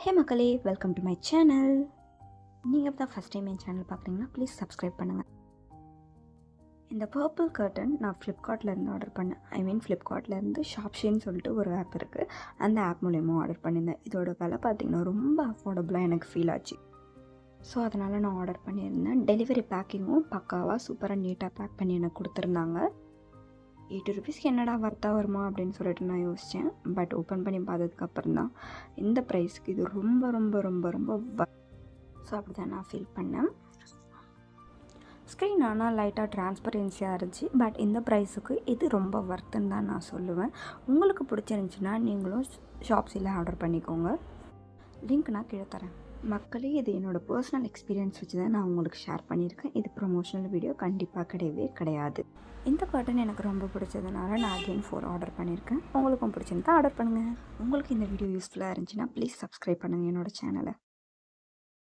ஹே மக்களே, welcome to my channel. நீங்கள் தான் ஃபஸ்ட் டைம் என் சேனல் பார்க்குறீங்கன்னா ப்ளீஸ் சப்ஸ்கிரைப் பண்ணுங்கள். இந்த பர்பிள் கர்டன் நான் ஃப்ளிப்கார்ட்லேருந்து ஆர்டர் பண்ணேன். ஃப்ளிப்கார்ட்லேருந்து ஷாப்ஷின்னு சொல்லிட்டு ஒரு ஆப் இருக்குது. அந்த ஆப் மூலயமா ஆர்டர் பண்ணியிருந்தேன். இதோட விலை பார்த்திங்கன்னா ரொம்ப அஃபோர்டபுளாக எனக்கு ஃபீல் ஆச்சு. ஸோ அதனால் நான் ஆர்டர் பண்ணியிருந்தேன். டெலிவரி பேக்கிங்கும் பக்காவாக சூப்பராக நீட்டாக பேக் பண்ணி எனக்கு கொடுத்துருந்தாங்க. 80 ருபீஸ்க்கு என்னடா வர்த்தாக வருமா அப்படின்னு சொல்லிட்டு நான் யோசித்தேன். பட் ஓப்பன் பண்ணி பார்த்ததுக்கப்புறம் தான் இந்த ப்ரைஸ்க்கு இது ரொம்ப ரொம்ப ரொம்ப ரொம்ப ஸோ அப்படி தான் நான் ஃபீல் பண்ணேன். ஸ்க்ரீன் ஆனால் லைட்டாக டிரான்ஸ்பரன்சியாக இருந்துச்சு. பட் இந்த ப்ரைஸுக்கு இது ரொம்ப வர்த்துன்னு தான் நான் சொல்லுவேன். உங்களுக்கு பிடிச்சிருந்துச்சின்னா நீங்களும் ஷாப்ஸியில் ஆர்டர் பண்ணிக்கோங்க. லிங்க் நான் கீழே தரேன். மக்களே, இது என்னோடய பர்சனல் எக்ஸ்பீரியன்ஸ் வச்சு தான் நான் உங்களுக்கு ஷேர் பண்ணியிருக்கேன். இது ப்ரொமோஷனல் வீடியோ கண்டிப்பாக கிடையவே கிடையாது. இந்த காட்டன் எனக்கு ரொம்ப பிடிச்சதுனால நான் அகெயின் 4 ஆர்டர் பண்ணியிருக்கேன். உங்களுக்கும் பிடிச்சிருந்தா ஆர்டர் பண்ணுங்கள். உங்களுக்கு இந்த வீடியோ யூஸ்ஃபுல்லாக இருந்துச்சுன்னா ப்ளீஸ் சப்ஸ்கிரைப் பண்ணுங்கள் என்னோடய சேனலை.